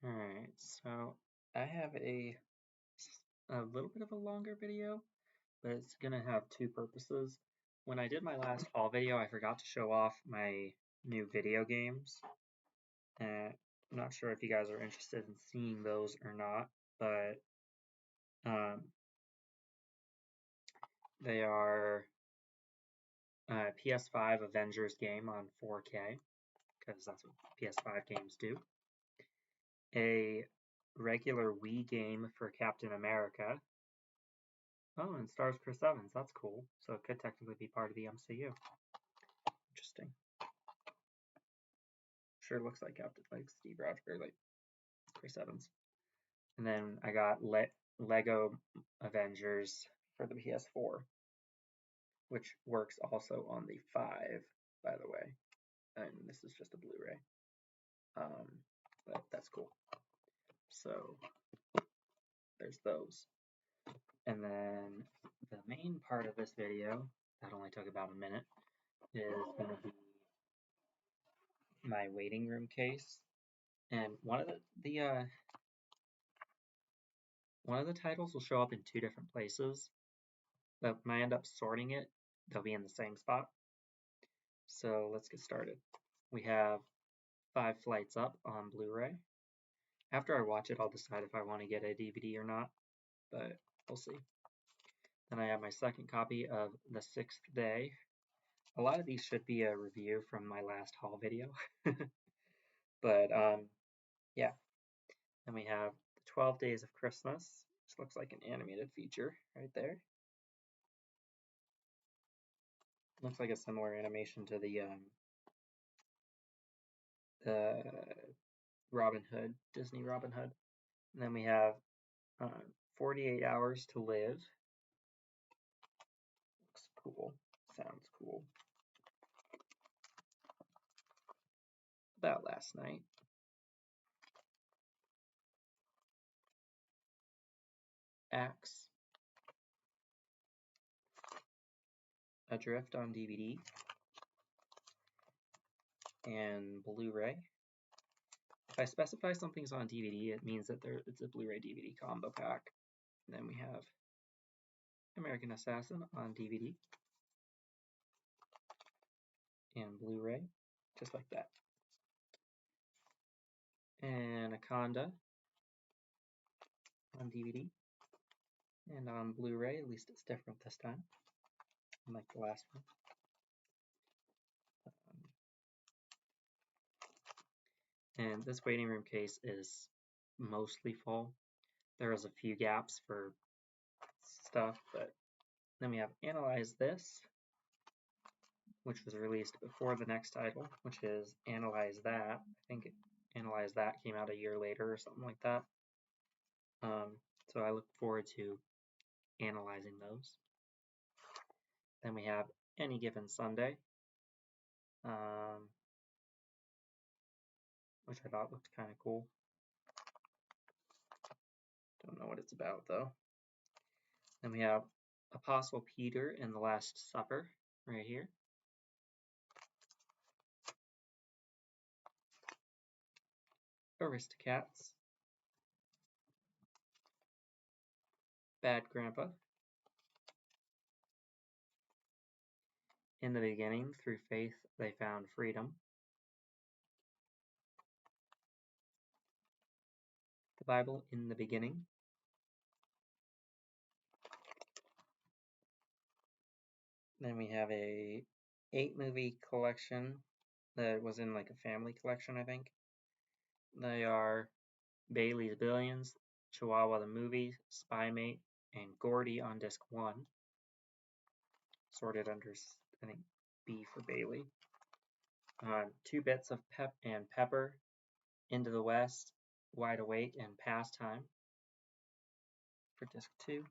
Alright, so I have a little bit of a longer video, but it's gonna have two purposes. When I did my last haul video, I forgot to show off my new video games. I'm not sure if you guys are interested in seeing those or not, but um, they are a PS5 Avengers game on 4K, because that's what PS5 games do. A regular Wii game for Captain America. Oh, and stars Chris Evans. That's cool. So it could technically be part of the MCU. Interesting. Sure looks like Captain, like Steve Rogers, or like Chris Evans. And then I got Lego Avengers for the PS4, which works also on the 5, by the way. And this is just a Blu-ray. But that's cool. So there's those. And then the main part of this video, that only took about a minute, is going to be my waiting room case. And one of the titles will show up in two different places, but when I end up sorting it, they'll be in the same spot. So let's get started. We have 5 Flights Up on Blu-ray. After I watch it, I'll decide if I want to get a DVD or not, but we'll see. Then I have my second copy of The Sixth Day. A lot of these should be a review from my last haul video. But yeah. Then we have The 12 Days of Christmas. This looks like an animated feature right there. Looks like a similar animation to the Robin Hood, Disney Robin Hood. And then we have 48 Hours to Live. Looks cool. Sounds cool. About Last Night. Axe. Adrift on DVD. And Blu-ray. If I specify something's on DVD, it means that it's a Blu-ray DVD combo pack. And then we have American Assassin on DVD and Blu-ray, just like that. Anaconda on DVD and on Blu-ray, at least it's different this time, unlike the last one. And this waiting room case is mostly full. There is a few gaps for stuff, but then we have Analyze This, which was released before the next title, which is Analyze That. I think Analyze That came out a year later or something like that. So I look forward to analyzing those. Then we have Any Given Sunday, which I thought looked kind of cool. Don't know what it's about though. Then we have Apostle Peter and the Last Supper right here. Aristocats. Bad Grandpa. In the beginning, through faith, they found freedom. The Bible in the beginning. Then we have a 8-movie collection that was in like a family collection, I think. They are Bailey's Billions, Chihuahua the Movie, Spy Mate, and Gordy on disc 1. Sorted under, I think, B for Bailey. 2 Bits of Pep and Pepper, Into the West, Wide Awake, and Pastime for disc 2.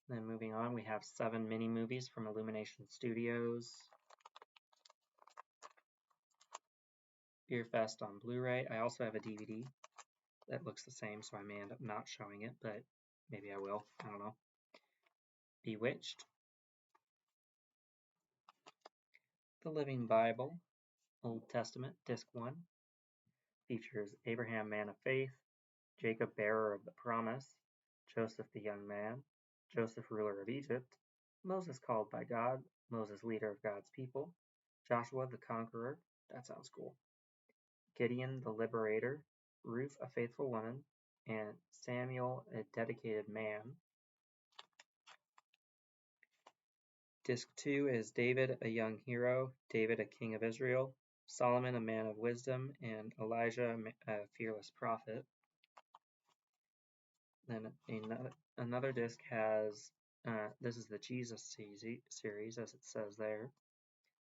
Then moving on, we have 7 mini movies from Illumination Studios. Beer Fest on Blu-ray. I also have a DVD that looks the same, so I may end up not showing it, but maybe I will. I don't know. Bewitched. The Living Bible, Old Testament, disc 1. features Abraham, man of faith, Jacob, bearer of the promise, Joseph, the young man, Joseph, ruler of Egypt, Moses, called by God, Moses, leader of God's people, Joshua, the conqueror, that sounds cool, Gideon, the liberator, Ruth, a faithful woman, and Samuel, a dedicated man. Disc 2 is David, a young hero, David, a king of Israel, Solomon, a man of wisdom, and Elijah, a fearless prophet. Then another disc has, this is the Jesus series, as it says there.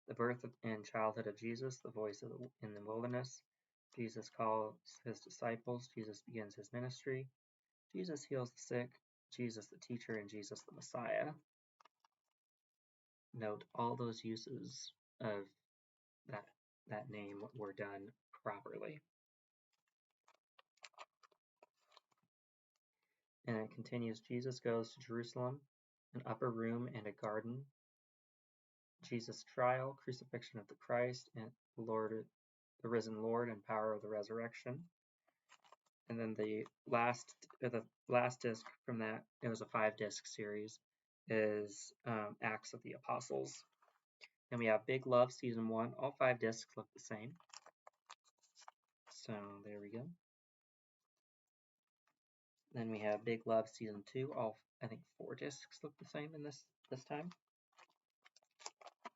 The birth and childhood of Jesus, the voice in the wilderness. Jesus calls his disciples. Jesus begins his ministry. Jesus heals the sick. Jesus the teacher, and Jesus the Messiah. Note all those uses of that name were done properly. And it continues, Jesus goes to Jerusalem, an upper room and a garden. Jesus' trial, crucifixion of the Christ, and the risen Lord and power of the resurrection. And then the last disc from that, it was a 5-disc series, is Acts of the Apostles. And we have Big Love Season 1. All 5 discs look the same. So there we go. Then we have Big Love Season 2. All, I think, 4 discs look the same in this time.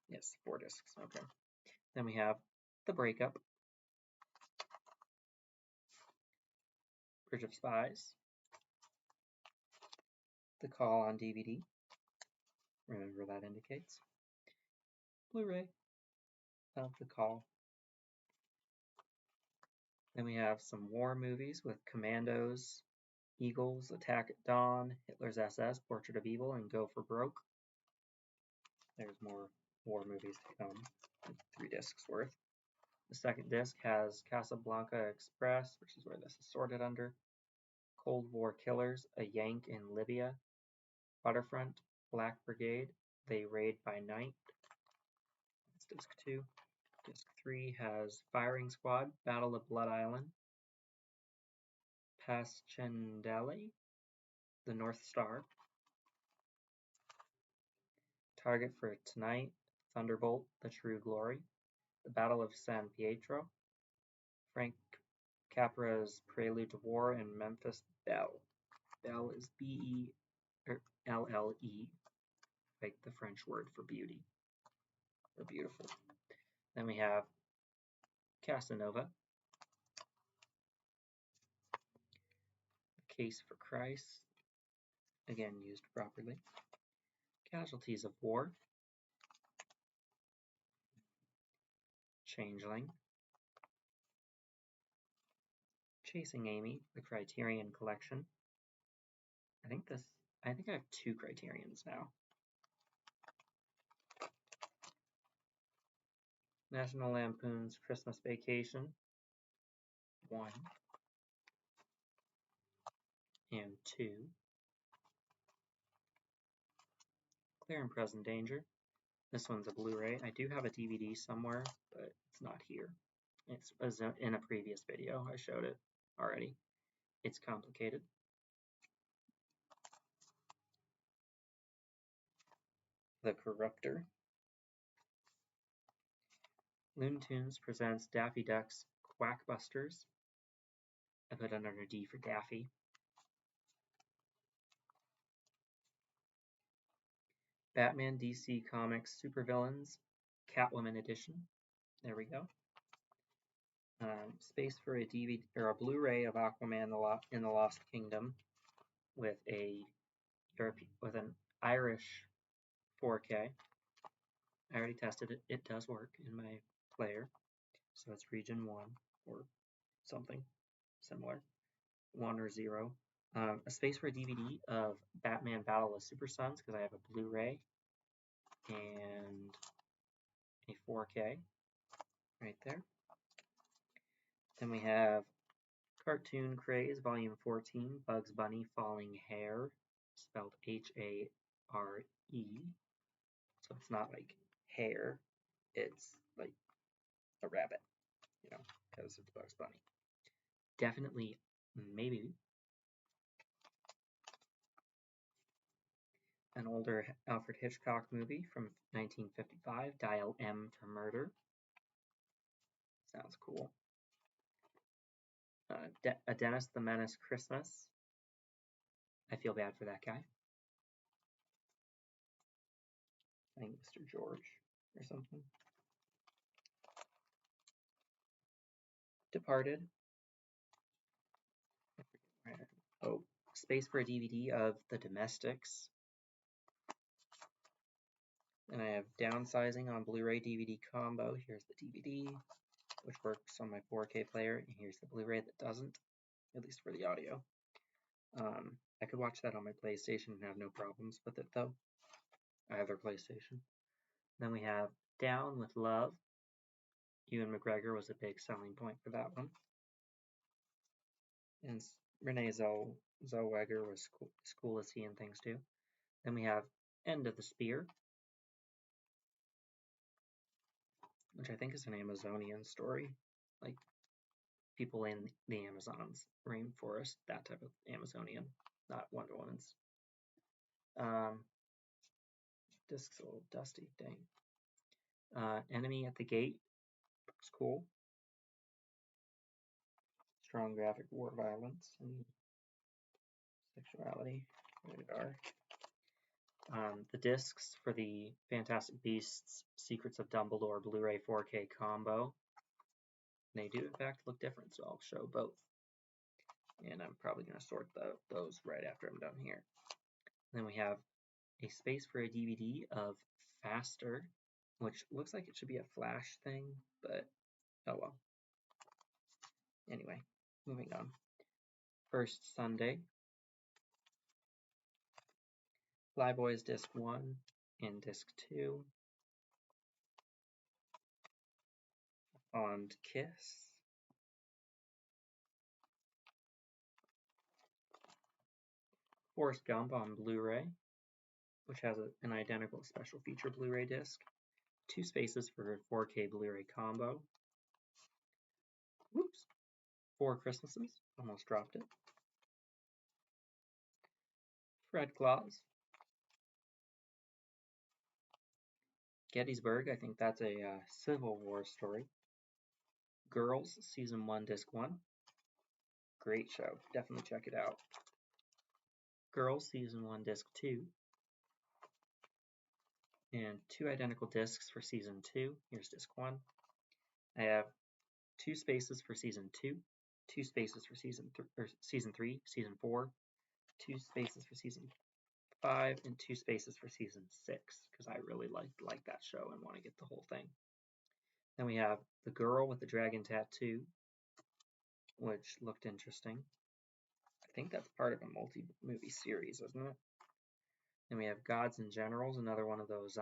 Yes, 4 discs. Okay. Then we have The Breakup, Bridge of Spies, The Call on DVD. Remember that indicates. Blu-ray of The Call. Then we have some war movies with Commandos, Eagles, Attack at Dawn, Hitler's SS, Portrait of Evil, and Go for Broke. There's more war movies to come, 3 discs worth. The second disc has Casablanca Express, which is where this is sorted under, Cold War Killers, A Yank in Libya, Waterfront, Black Brigade, They Raid by Night. That's disc 2. Disc 3 has Firing Squad, Battle of Blood Island, Passchendaele, The North Star, Target for Tonight, Thunderbolt, The True Glory, The Battle of San Pietro, Frank Capra's Prelude to War, and Memphis Belle. Belle is B-E-L-L-E, like the French word for beauty, or beautiful. Then we have Casanova, The Case for Christ, again used properly, Casualties of War, Changeling, Chasing Amy, the Criterion Collection. I think I have 2 Criterions now. National Lampoon's Christmas Vacation, 1 and 2. Clear and Present Danger. This one's a Blu-ray. I do have a DVD somewhere, but it's not here. It's in a previous video. I showed it already. It's complicated. The Corruptor. Looney Tunes presents Daffy Duck's Quackbusters. I put it under D for Daffy. Batman DC Comics Supervillains, Catwoman Edition. There we go. Space for a DVD or a Blu-ray of Aquaman in the Lost Kingdom with an Irish 4K. I already tested it. It does work in my player. So it's region 1 or something similar. 1 or 0. A space for a DVD of Batman Battle of Super Sons because I have a Blu-ray and a 4K right there. Then we have Cartoon Craze Volume 14, Bugs Bunny Falling Hare, spelled H-A-R-E. So it's not like hair, it's like a rabbit, because it's Bugs Bunny. definitely, maybe, an older Alfred Hitchcock movie from 1955, Dial M for Murder. Sounds cool. A Dennis the Menace Christmas. I feel bad for that guy. I think Mr. George or something. Departed. Oh, space for a DVD of The Domestics. And I have Downsizing on Blu-ray DVD combo. Here's the DVD, which works on my 4K player, and here's the Blu-ray that doesn't, at least for the audio. I could watch that on my PlayStation and have no problems with it, though. I have their PlayStation. Then we have Down with Love. Ewan McGregor was a big selling point for that one. And Renee Zellweger was cool as he and things too. Then we have End of the Spear, which I think is an Amazonian story, like people in the Amazon's rainforest, that type of Amazonian, not Wonder Woman's. Disc's a little dusty, dang. Enemy at the Gate, looks cool. Strong graphic war violence and sexuality, rated R. The discs for the Fantastic Beasts Secrets of Dumbledore Blu-ray 4K combo. They do, in fact, look different, so I'll show both. And I'm probably going to sort those right after I'm done here. Then we have a space for a DVD of Faster, which looks like it should be a Flash thing, but oh well. Anyway, moving on. First Sunday. Flyboys Disc 1 and Disc 2. Fond Kiss. Forrest Gump on Blu-ray, which has an identical special feature Blu-ray disc. 2 spaces for 4K Blu-ray combo. Whoops. 4 Christmases. Almost dropped it. Fred Claus. Gettysburg, I think that's a Civil War story. Girls, Season 1, Disc 1. Great show. Definitely check it out. Girls, Season 1, Disc 2. And 2 identical discs for Season 2. Here's Disc 1. I have 2 spaces for Season 2, 2 spaces for Season 3, Season 4, 2 spaces for Season 5, and 2 spaces for Season 6, because I really like that show and want to get the whole thing. Then we have The Girl with the Dragon Tattoo, which looked interesting. I think that's part of a multi-movie series, isn't it? Then we have Gods and Generals, another one of those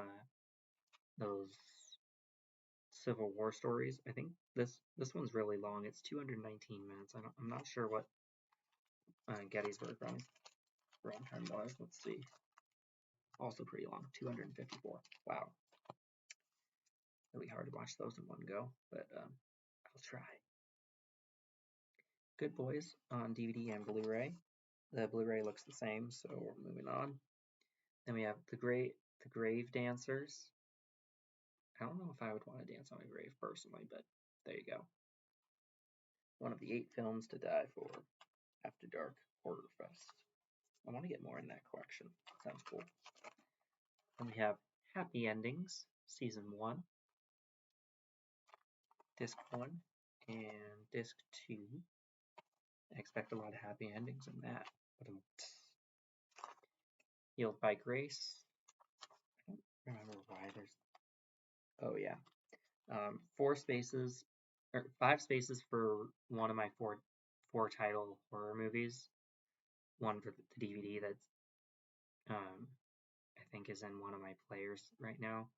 Civil War stories. I think this one's really long. It's 219 minutes. I'm not sure what Gettysburg runtime was. Let's see. Also pretty long, 254. Wow. Really hard to watch those in one go, but I'll try. Good Boys on DVD and Blu-ray. The Blu-ray looks the same, so we're moving on. Then we have The Grave Dancers. I don't know if I would want to dance on a grave personally, but there you go. One of the 8 films to die for. After Dark Horror Fest. I want to get more in that collection. Sounds cool. Then we have Happy Endings, Season 1, Disc 1, and Disc 2. I expect a lot of happy endings in that. Healed by Grace. I don't remember why there's... Oh, yeah. 5 spaces for one of my four title horror movies. One for the DVD that's I think is in one of my players right now.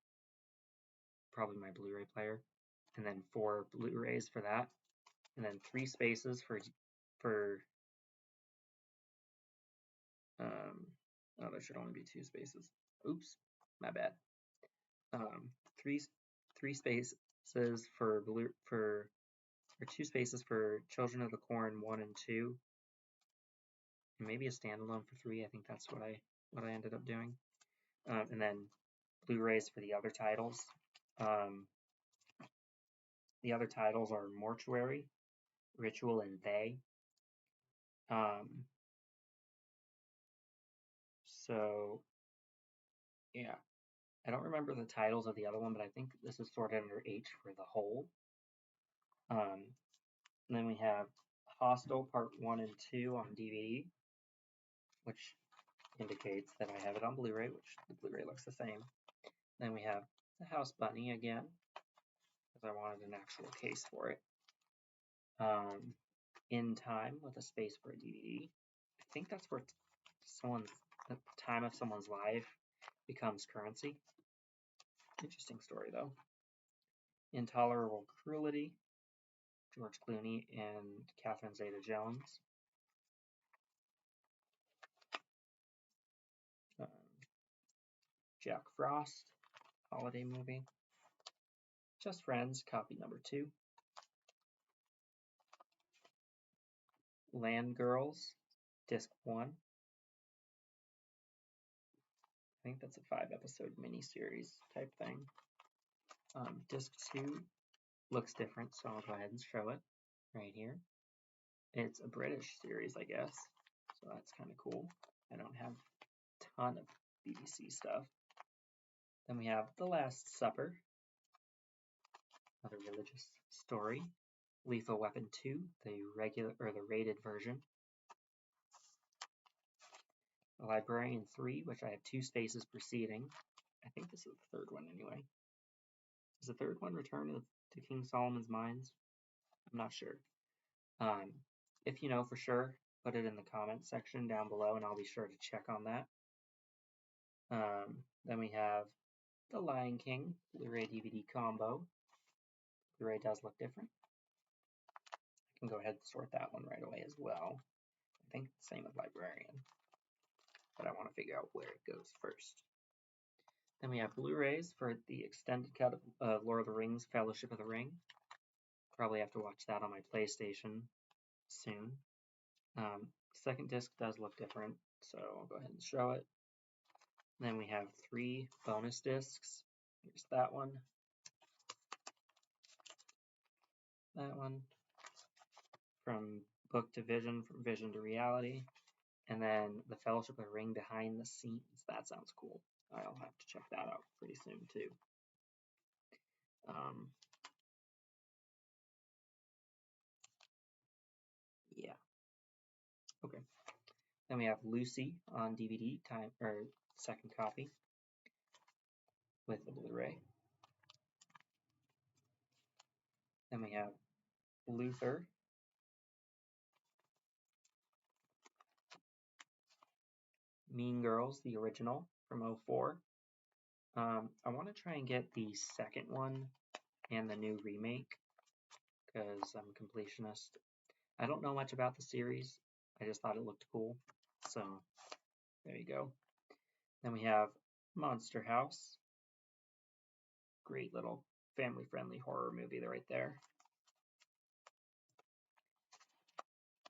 Probably my Blu-ray player. And then 4 Blu-rays for that. And then 3 spaces for oh, there should only be 2 spaces. Oops, my bad. 3 spaces for or 2 spaces for Children of the Corn 1 and 2, and maybe a standalone for 3. I think that's what I ended up doing. And then Blu-rays for the other titles. The other titles are Mortuary, Ritual, and They. So, yeah. I don't remember the titles of the other one, but I think this is sorted under H for The Hole. And then we have Hostel Part 1 and 2 on DVD, which indicates that I have it on Blu-ray, which the Blu-ray looks the same. Then we have The House Bunny again, because I wanted an actual case for it. In Time with a space for a DVD. I think that's where the time of someone's life becomes currency. Interesting story, though. Intolerable Cruelty, George Clooney and Catherine Zeta-Jones. Jack Frost, holiday movie. Just Friends, copy number 2. Land Girls, disc 1. I think that's a 5-episode miniseries type thing. Disc 2 looks different, so I'll go ahead and show it right here. It's a British series, I guess, so that's kind of cool. I don't have a ton of BBC stuff. Then we have The Last Supper, another religious story. Lethal Weapon 2, the rated version. The Librarian 3, which I have 2 spaces preceding. I think this is the third one anyway. Is the third one Return to King Solomon's Mines? I'm not sure. If you know for sure, put it in the comments section down below and I'll be sure to check on that. Then we have The Lion King Blu-ray DVD combo. Blu-ray does look different. I can go ahead and sort that one right away as well. I think it's the same with Librarian, but I want to figure out where it goes first. Then we have Blu-rays for the extended cut of Lord of the Rings, Fellowship of the Ring. Probably have to watch that on my PlayStation soon. Second disc does look different, so I'll go ahead and show it. Then we have 3 bonus discs. Here's that one. That one. From Book to Vision, from Vision to Reality. And then the Fellowship of the Ring behind the scenes. That sounds cool. I'll have to check that out pretty soon too. Yeah. Okay. Then we have Lucy on DVD, second copy with the Blu-ray. Then we have Luther. Mean Girls, the original from 2004. I want to try and get the second one and the new remake because I'm a completionist. I don't know much about the series. I just thought it looked cool. So there you go. Then we have Monster House. Great little family-friendly horror movie right there.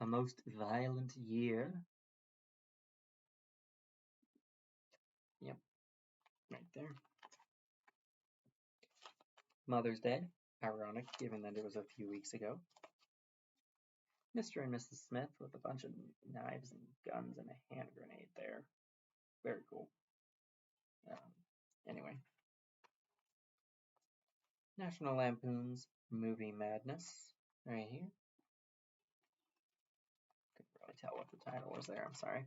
A Most Violent Year. Yep, right there. Mother's Day. Ironic, given that it was a few weeks ago. Mr. and Mrs. Smith with a bunch of knives and guns and a hand grenade there. Very cool. Anyway. National Lampoon's Movie Madness, right here. Couldn't really tell what the title was there, I'm sorry.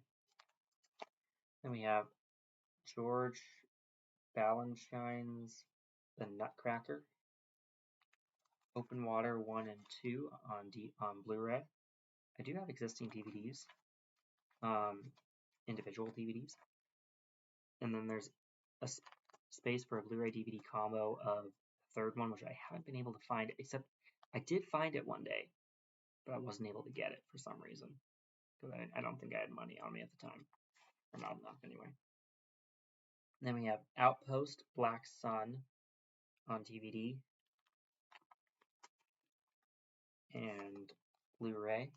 Then we have George Balanchine's The Nutcracker. Open Water 1 and 2 on Blu-ray. I do have existing DVDs, individual DVDs. And then there's a space for a Blu-ray DVD combo of the third one, which I haven't been able to find, except I did find it one day, but I wasn't able to get it for some reason. Because I don't think I had money on me at the time. Or not enough, anyway. And then we have Outpost Black Sun on DVD. and Blu-ray.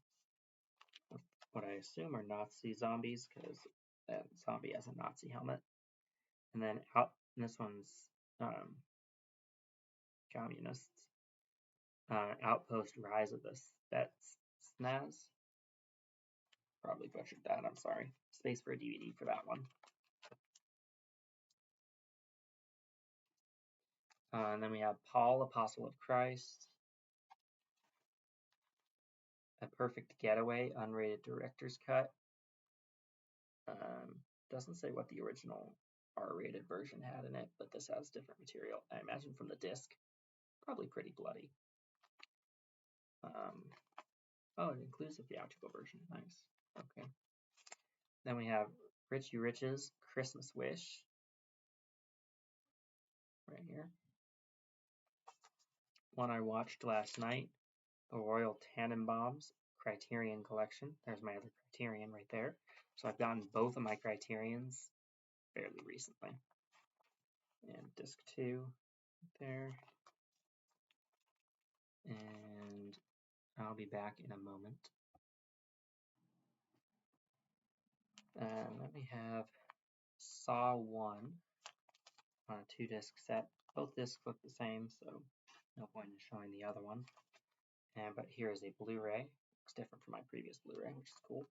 What I assume are Nazi zombies, because that zombie has a Nazi helmet. And then this one's communists. Outpost Rise of the Spetsnaz. Probably butchered that, I'm sorry. Space for a DVD for that one. And then we have Paul, Apostle of Christ. A Perfect Getaway, unrated director's cut. Doesn't say what the original R-rated version had in it, but this has different material. I imagine from the disc. Probably pretty bloody. Oh, it includes the theatrical version. Nice. Okay. Then we have Richie Rich's Christmas Wish. Right here. One I watched last night, the Royal Tannenbaums Criterion Collection. There's my other Criterion right there. So I've gotten both of my Criterions fairly recently. And disc 2 there. And I'll be back in a moment. Then we have Saw 1 on a 2-disc set. Both discs look the same, so no point in showing the other one. But here is a Blu-ray. Looks different from my previous Blu-ray, which is cool.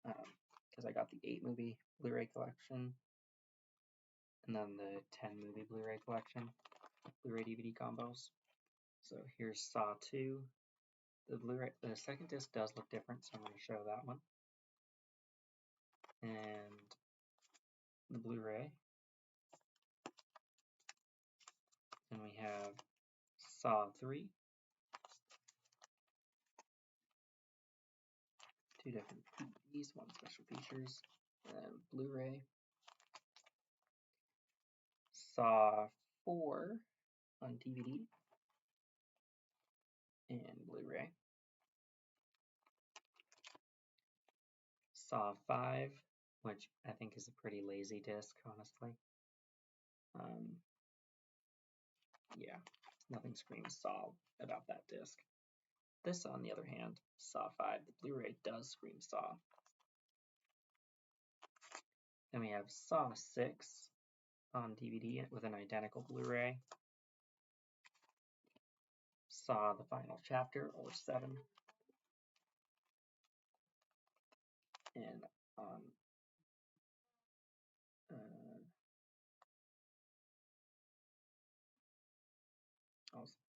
Because I got the 8-movie Blu-ray collection, and then the 10-movie Blu-ray collection, Blu-ray DVD combos. So here's Saw 2. The second disc does look different, so I'm going to show that one. And the Blu-ray. Then we have Saw 3. 2 different DVDs, 1 special features, and Blu-ray. Saw 4 on DVD and Blu-ray. Saw 5, which I think is a pretty lazy disc, honestly. Yeah, nothing screams Saw about that disc. This, on the other hand, Saw 5, the Blu-ray does scream Saw. Then we have Saw 6 on DVD with an identical Blu-ray. Saw the Final Chapter, or 7. And on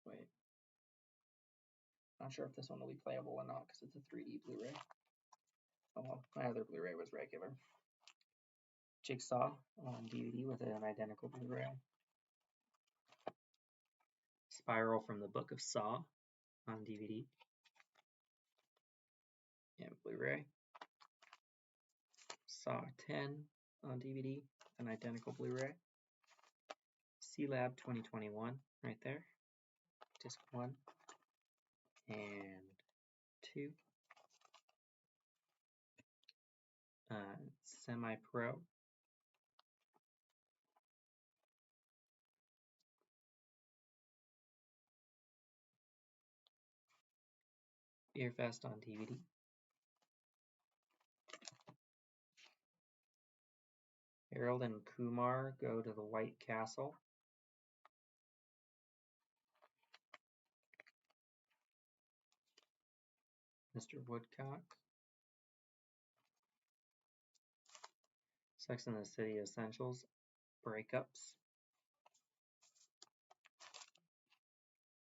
wait. Not sure if this one will be playable or not because it's a 3D Blu-ray. Oh well, my other Blu-ray was regular. Jigsaw on DVD with an identical Blu-ray. Spiral from the Book of Saw on DVD and Blu-ray. Saw 10 on DVD, an identical Blu-ray. Sealab 2021 right there. Disc 1 and 2. Semi-Pro. Beerfest on DVD. Harold and Kumar Go to the White Castle. Mr. Woodcock. Sex and the City Essentials. Breakups.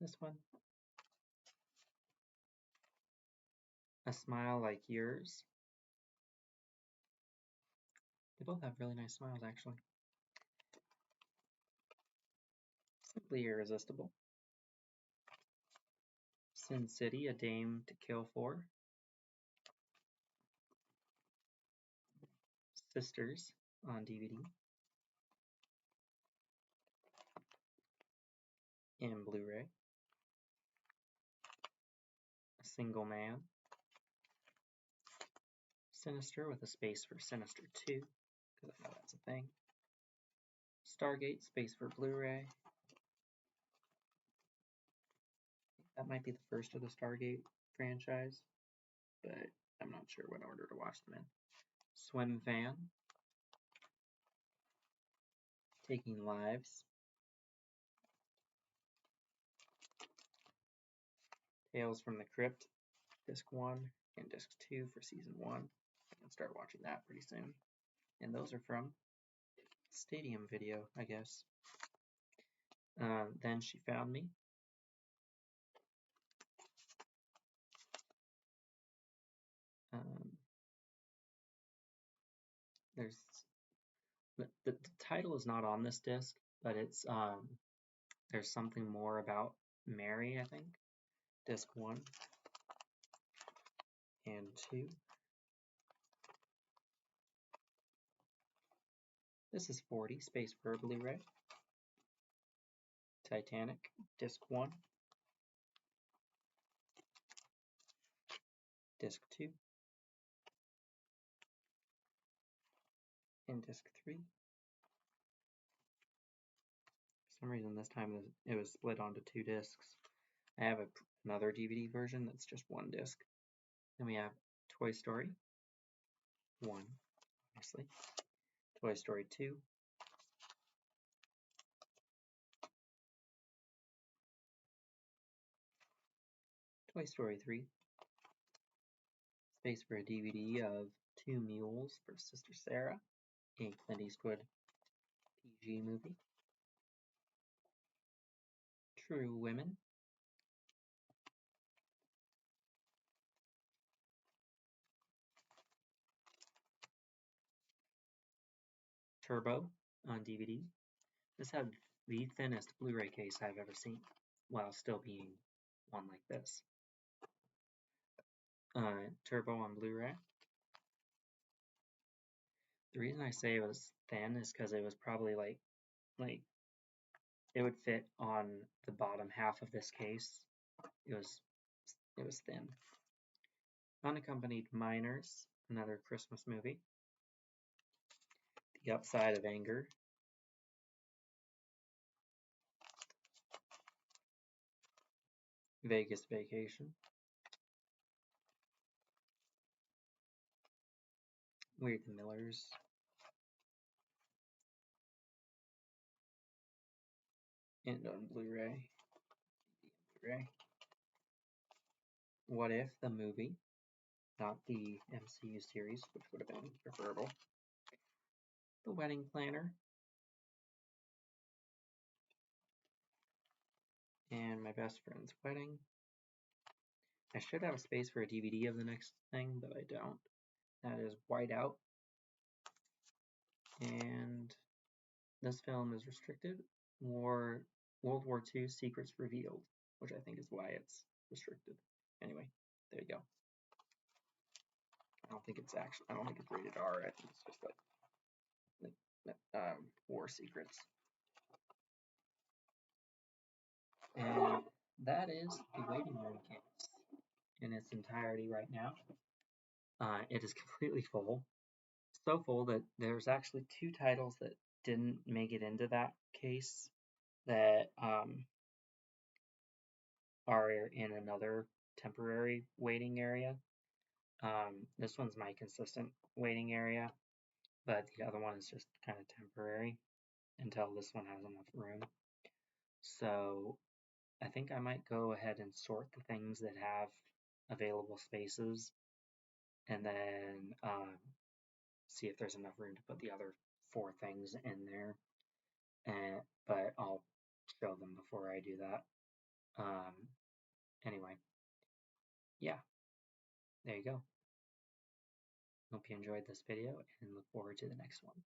This one. A Smile Like Yours. They both have really nice smiles, actually. Simply Irresistible. Sin City, A Dame to Kill For. Sisters on DVD and Blu-ray. A Single Man. Sinister with a space for Sinister 2, because I know that's a thing. Stargate, space for Blu-ray. That might be the first of the Stargate franchise, but I'm not sure what order to watch them in. Swim Fan, Taking Lives, Tales from the Crypt, Disc 1 and Disc 2 for Season 1. I can start watching that pretty soon. And those are from Stadium Video, I guess. Then She Found Me. There's the title is not on this disc, but it's there's something more about Mary, I think. Disc 1 and 2. This is 40, Space for a Blu-ray. Titanic, Disc 1. Disc 2. And Disc 3. For some reason this time it was split onto 2 discs. I have another DVD version that's just 1 disc. Then we have Toy Story 1, obviously. Toy Story 2. Toy Story 3. Space for a DVD of Two Mules for Sister Sarah, a Clint Eastwood PG movie. True Women. Turbo on DVD. This had the thinnest Blu-ray case I've ever seen, while still being one like this. Turbo on Blu-ray. The reason I say it was thin is because it was probably like it would fit on the bottom half of this case. It was thin. Unaccompanied Minors, another Christmas movie. The Upside of Anger. Vegas Vacation. We're the Millers. And on Blu-ray. What If, the movie, not the MCU series, which would have been preferable. The Wedding Planner. And My Best Friend's Wedding. I should have a space for a DVD of the next thing, but I don't. That is Whiteout. And this film is restricted. World War II Secrets Revealed, which I think is why it's restricted. Anyway, there you go. I don't think it's rated R. I think it's just like war secrets. And that is the waiting room case in its entirety right now. It is completely full. So full that there's actually 2 titles that didn't make it into that case that are in another temporary waiting area. This one's my consistent waiting area, but the other one is just kind of temporary until this one has enough room. So I think I might go ahead and sort the things that have available spaces and then see if there's enough room to put the other 4 things in there. But I'll show them before I do that. Anyway, yeah, there you go. Hope you enjoyed this video and look forward to the next one.